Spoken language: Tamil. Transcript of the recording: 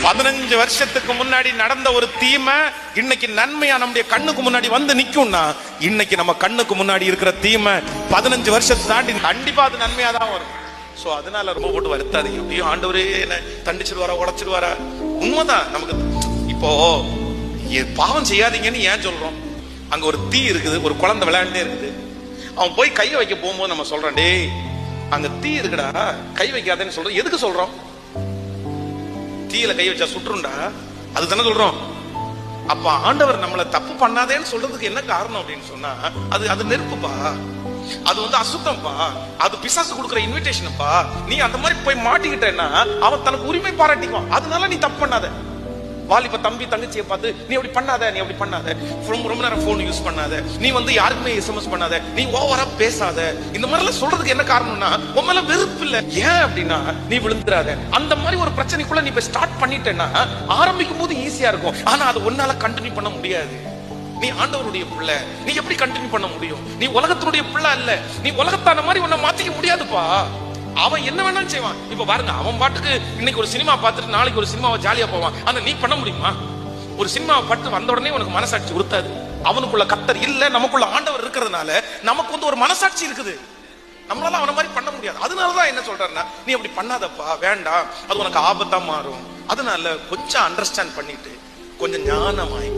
15 வருஷத்துக்கு முன்னாடி நடந்த ஒரு தீமை இன்னைக்கு நன்மையா நம்முடைய கண்ணுக்கு முன்னாடி வந்து நிக்கும்னா, இன்னைக்கு நம்ம கண்ணுக்கு முன்னாடி இருக்கிற தீமை 15 வருஷத்தை தாண்டி கண்டிப்பா அது நன்மையா தான் வரும். சோ அதனால ரொம்ப போட்டு வருத்தாதீங்க. ஐயோ ஆண்டவரே என்ன தண்டிச்சிருவாரா, உடைச்சிருவாரா? உண்மைதான். நமக்கு இப்போ பாவம் செய்யாதீங்கன்னு ஏன் சொல்றோம்? அங்க ஒரு தீ இருக்குது, ஒரு குழந்தை விளையாண்டே இருக்குது. அவன் போய் கையை வைக்க போகும்போது நம்ம சொல்றோம், டேய் அங்க தீ இருக்குடா, கை வைக்காதேன்னு சொல்றோம். எதுக்கு சொல்றோம்? தீயில கை வச்சா சுற்றுண்டா, அதுதானே சொல்றோம். அப்ப ஆண்டவர் நம்மளை தப்பு பண்ணாதேன்னு சொல்றதுக்கு என்ன காரணம் அப்படின்னு சொன்னா, அது நெருப்புப்பா, அது அசுத்தம்ப்பா, அது பிசாசு கொடுக்குற இன்விடேஷன்ப்பா. நீ அந்த மாதிரி போய் மாட்டிக்கிட்டேன்னா அவன் தனக்கு உரிமை பாராட்டிக்குவான். அதனால நீ தப்பு பண்ணாத. வாலிப தம்பி தங்கச்சியை பார்த்து நீ அப்படி பண்ணாத, நீ அப்படி பண்ணாத, ரொம்ப நேரம் போன் யூஸ் பண்ணாத, நீ யாருக்குமே எஸ்எம்எஸ் பண்ணாத, நீ ஓவரா பேசாத, இந்த மாதிரி எல்லாம் சொல்றதுக்கு என்ன காரணம்னா உன் மேல வெறுப்பு இல்ல. ஏன் அப்படின்னா நீ விழுந்துடாத. அந்த மாதிரி ஒரு பிரச்சனைக்குள்ள நீ போய் ஸ்டார்ட் பண்ணிட்டேன்னா ஆரம்பிக்கும் போது ஈஸியா இருக்கும், ஆனா அது ஒன்னால கண்டினியூ பண்ண முடியாது. நீ ஆண்டவருடைய பிள்ளை, நீ எப்படி கண்டினியூ பண்ண முடியும்? நீ உலகத்தினுடைய பிள்ளை அல்ல. நீ உலகத்தான மாதிரி உன்னை மாத்திக்க முடியாதுப்பா. அவன் என்ன வேணாலும் செய்வான். இப்ப பாருங்க, அவன் பாட்டுக்கு இன்னைக்கு ஒரு சினிமா பார்த்துட்டு நாளைக்கு ஒரு சினிமாவை ஜாலியா போவான். ஆனா நீ பண்ண முடியுமா? ஒரு சினிமாவை பார்த்து வந்த உடனே உனக்கு மனசாட்சி உறுத்தாது. அவனுக்குள்ள கர்த்தர் இல்ல, நமக்குள்ள ஆண்டவர் இருக்கிறதுனால நமக்கு ஒரு மனசாட்சி இருக்குது. நம்மளால அவன மாதிரி பண்ண முடியாது. அதனாலதான் என்ன சொல்றாருன்னா, நீ அப்படி பண்ணாதப்பா, வேண்டாம், அது உனக்கு ஆபத்தா மாறும். அதனால கொஞ்சம் அண்டர்ஸ்டாண்ட் பண்ணிட்டு கொஞ்சம் ஞானமாய்